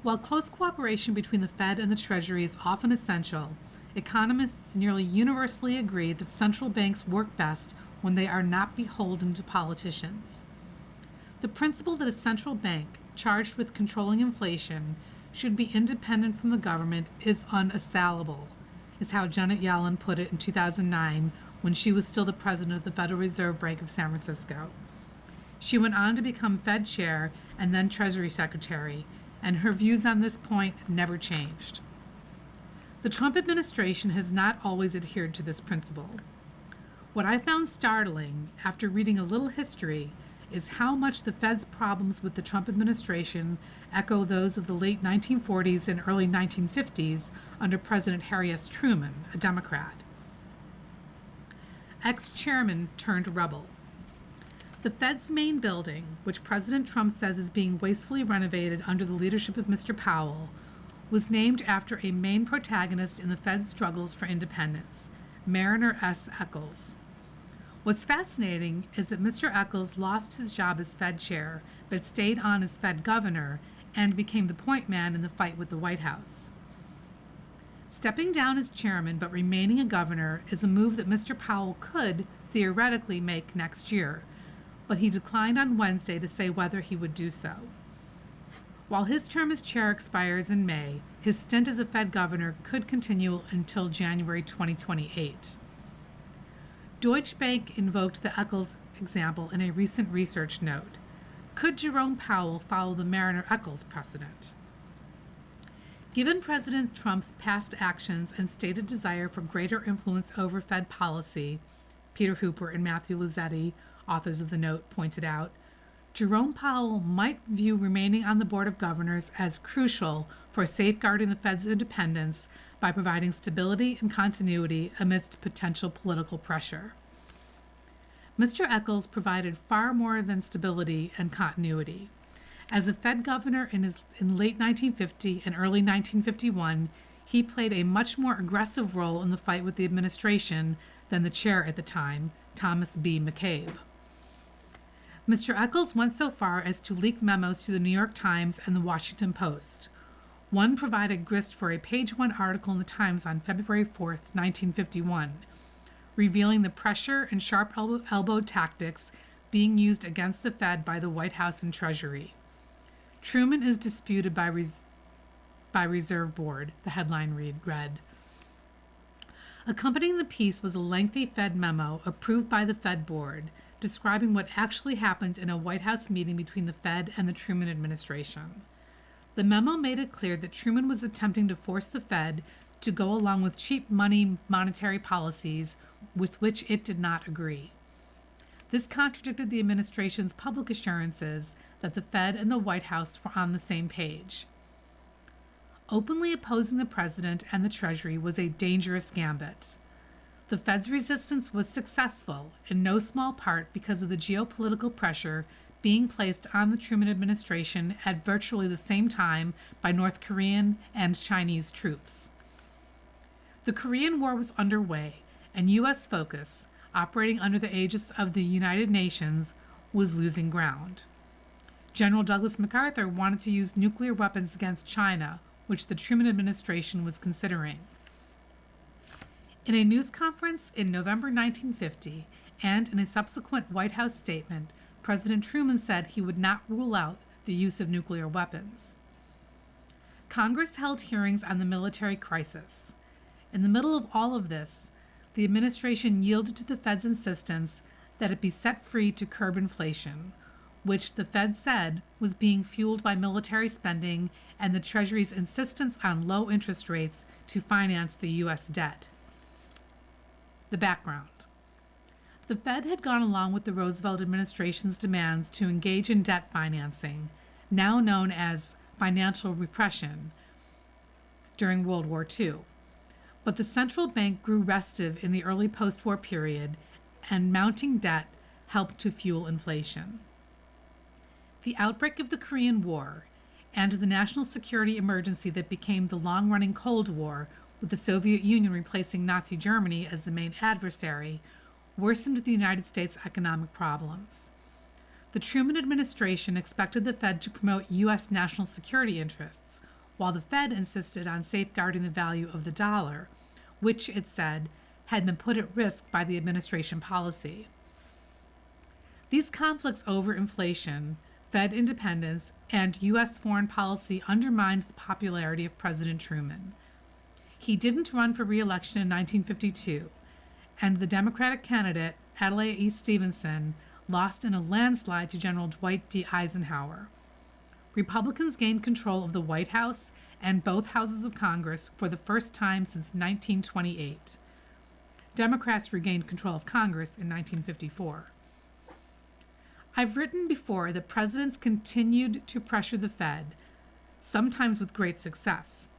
While close cooperation between the Fed and the Treasury is often essential, economists nearly universally agree that central banks work best when they are not beholden to politicians. The principle that a central bank, charged with controlling inflation, should be independent from the government is unassailable, is how Janet Yellen put it in 2009 when she was still the president of the Federal Reserve Bank of San Francisco. She went on to become Fed chair and then Treasury secretary, and her views on this point never changed. The Trump administration has not always adhered to this principle. What I found startling, after reading a little history, is how much the Fed's problems with the Trump administration echo those of the late 1940s and early 1950s under President Harry S. Truman, a Democrat. Ex-chairman turned rebel. The Fed's main building, which President Trump says is being wastefully renovated under the leadership of Mr. Powell, was named after a main protagonist in the Fed's struggles for independence, Mariner S. Eccles. What's fascinating is that Mr. Eccles lost his job as Fed chair, but stayed on as Fed governor and became the point man in the fight with the White House. Stepping down as chairman but remaining a governor is a move that Mr. Powell could theoretically make next year, but he declined on Wednesday to say whether he would do so. While his term as chair expires in May, his stint as a Fed governor could continue until January 2028. Deutsche Bank invoked the Eccles example in a recent research note. Could Jerome Powell follow the Mariner-Eccles precedent? Given President Trump's past actions and stated desire for greater influence over Fed policy, Peter Hooper and Matthew Luzetti, authors of the note, pointed out, Jerome Powell might view remaining on the Board of Governors as crucial for safeguarding the Fed's independence by providing stability and continuity amidst potential political pressure. Mr. Eccles provided far more than stability and continuity. As a Fed governor in late 1950 and early 1951, he played a much more aggressive role in the fight with the administration than the chair at the time, Thomas B. McCabe. Mr. Eccles went so far as to leak memos to the New York Times and the Washington Post. One provided grist for a page-one article in the Times on February 4, 1951, revealing the pressure and sharp elbow tactics being used against the Fed by the White House and Treasury. Truman is disputed by Reserve Board, the headline read. Accompanying the piece was a lengthy Fed memo approved by the Fed Board, describing what actually happened in a White House meeting between the Fed and the Truman administration. The memo made it clear that Truman was attempting to force the Fed to go along with cheap money monetary policies with which it did not agree. This contradicted the administration's public assurances that the Fed and the White House were on the same page. Openly opposing the president and the Treasury was a dangerous gambit. The Fed's resistance was successful, in no small part because of the geopolitical pressure being placed on the Truman administration at virtually the same time by North Korean and Chinese troops. The Korean War was underway, and U.S. focus, operating under the aegis of the United Nations, was losing ground. General Douglas MacArthur wanted to use nuclear weapons against China, which the Truman administration was considering. In a news conference in November 1950 and in a subsequent White House statement, President Truman said he would not rule out the use of nuclear weapons. Congress held hearings on the military crisis. In the middle of all of this, the administration yielded to the Fed's insistence that it be set free to curb inflation, which the Fed said was being fueled by military spending and the Treasury's insistence on low interest rates to finance the U.S. debt. The background. The Fed had gone along with the Roosevelt administration's demands to engage in debt financing, now known as financial repression, during World War II. But the central bank grew restive in the early post-war period, and mounting debt helped to fuel inflation. The outbreak of the Korean War and the national security emergency that became the long-running Cold War, with the Soviet Union replacing Nazi Germany as the main adversary, worsened the United States' economic problems. The Truman administration expected the Fed to promote U.S. national security interests, while the Fed insisted on safeguarding the value of the dollar, which, it said, had been put at risk by the administration policy. These conflicts over inflation, Fed independence, and U.S. foreign policy undermined the popularity of President Truman. He didn't run for re-election in 1952, and the Democratic candidate, Adlai E. Stevenson, lost in a landslide to General Dwight D. Eisenhower. Republicans gained control of the White House and both houses of Congress for the first time since 1928. Democrats regained control of Congress in 1954. I've written before that presidents continued to pressure the Fed, sometimes with great success.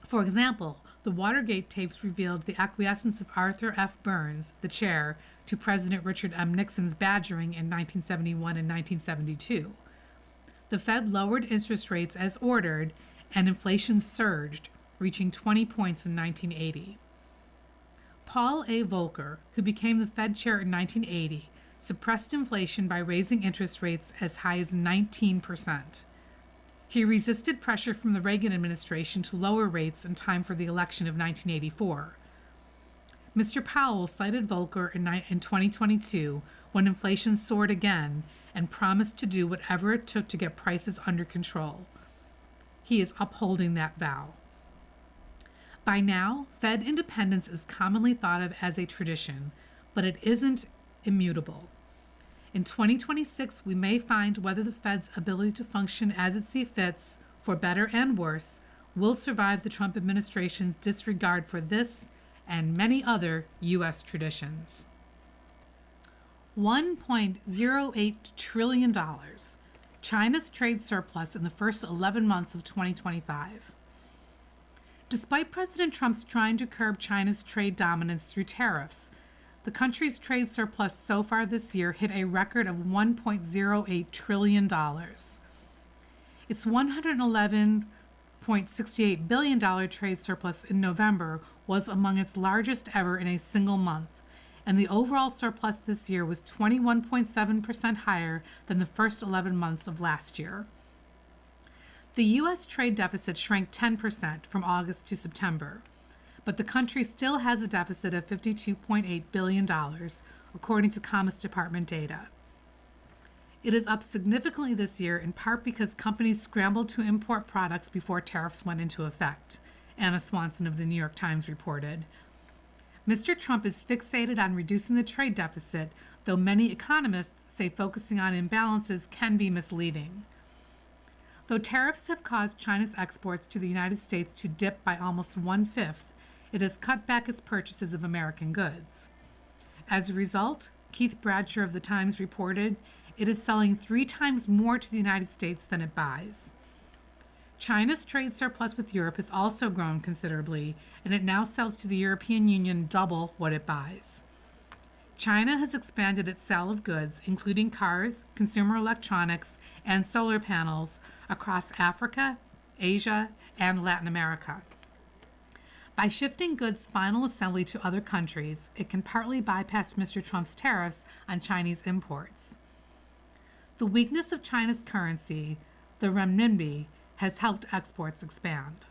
For example, the Watergate tapes revealed the acquiescence of Arthur F. Burns, the chair, to President Richard M. Nixon's badgering in 1971 and 1972. The Fed lowered interest rates as ordered, and inflation surged, reaching 20 points in 1980. Paul A. Volcker, who became the Fed chair in 1980, suppressed inflation by raising interest rates as high as 19%. He resisted pressure from the Reagan administration to lower rates in time for the election of 1984. Mr. Powell cited Volcker in 2022 when inflation soared again and promised to do whatever it took to get prices under control. He is upholding that vow. By now, Fed independence is commonly thought of as a tradition, but it isn't immutable. In 2026, we may find whether the Fed's ability to function as it sees fit, for better and worse, will survive the Trump administration's disregard for this and many other U.S. traditions. $1.08 trillion. China's trade surplus in the first 11 months of 2025. Despite President Trump's trying to curb China's trade dominance through tariffs, the country's trade surplus so far this year hit a record of $1.08 trillion. Its $111.68 billion trade surplus in November was among its largest ever in a single month, and the overall surplus this year was 21.7% higher than the first 11 months of last year. The U.S. trade deficit shrank 10% from August to September, but the country still has a deficit of $52.8 billion, according to Commerce Department data. It is up significantly this year in part because companies scrambled to import products before tariffs went into effect, Anna Swanson of the New York Times reported. Mr. Trump is fixated on reducing the trade deficit, though many economists say focusing on imbalances can be misleading. Though tariffs have caused China's exports to the United States to dip by almost 1/5, it has cut back its purchases of American goods. As a result, Keith Bradshaw of the Times reported, it is selling 3 times more to the United States than it buys. China's trade surplus with Europe has also grown considerably, and it now sells to the European Union double what it buys. China has expanded its sale of goods, including cars, consumer electronics, and solar panels, across Africa, Asia, and Latin America. By shifting goods' final assembly to other countries, it can partly bypass Mr. Trump's tariffs on Chinese imports. The weakness of China's currency, the renminbi, has helped exports expand.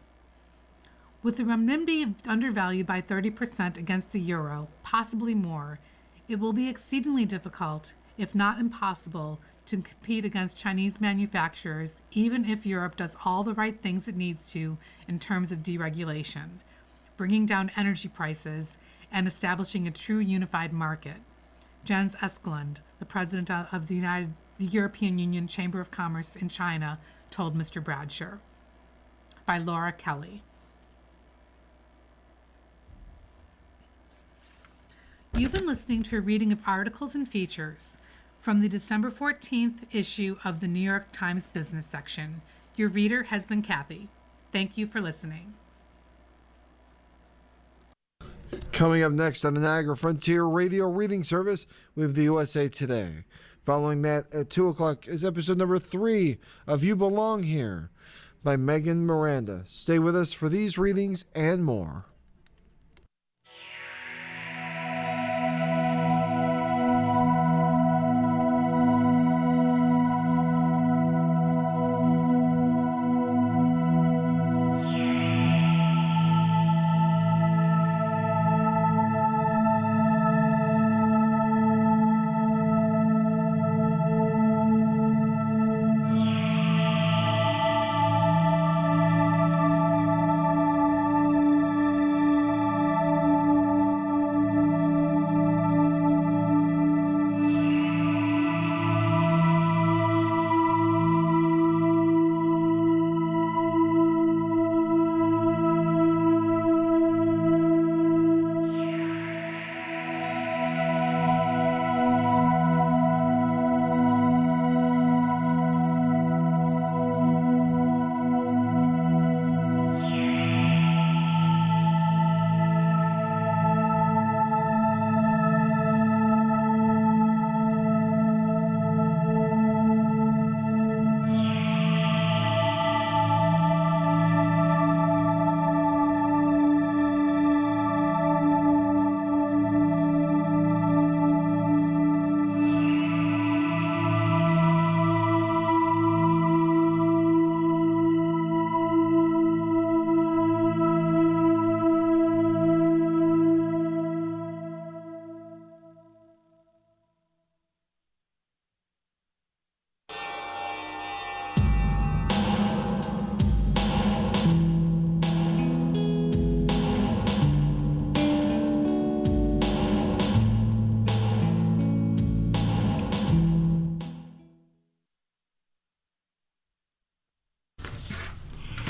With the renminbi undervalued by 30% against the euro, possibly more, it will be exceedingly difficult, if not impossible, to compete against Chinese manufacturers, even if Europe does all the right things it needs to in terms of deregulation, bringing down energy prices, and establishing a true unified market. Jens Eskelund, the president of the European Union Chamber of Commerce in China, told Mr. Bradshaw. By Laura Kelly. You've been listening to a reading of articles and features from the December 14th issue of the New York Times Business section. Your reader has been Kathy. Thank you for listening. Coming up next on the Niagara Frontier Radio Reading Service, we have the USA Today. Following that, at 2 o'clock, is episode number 3 of You Belong Here by Megan Miranda. Stay with us for these readings and more.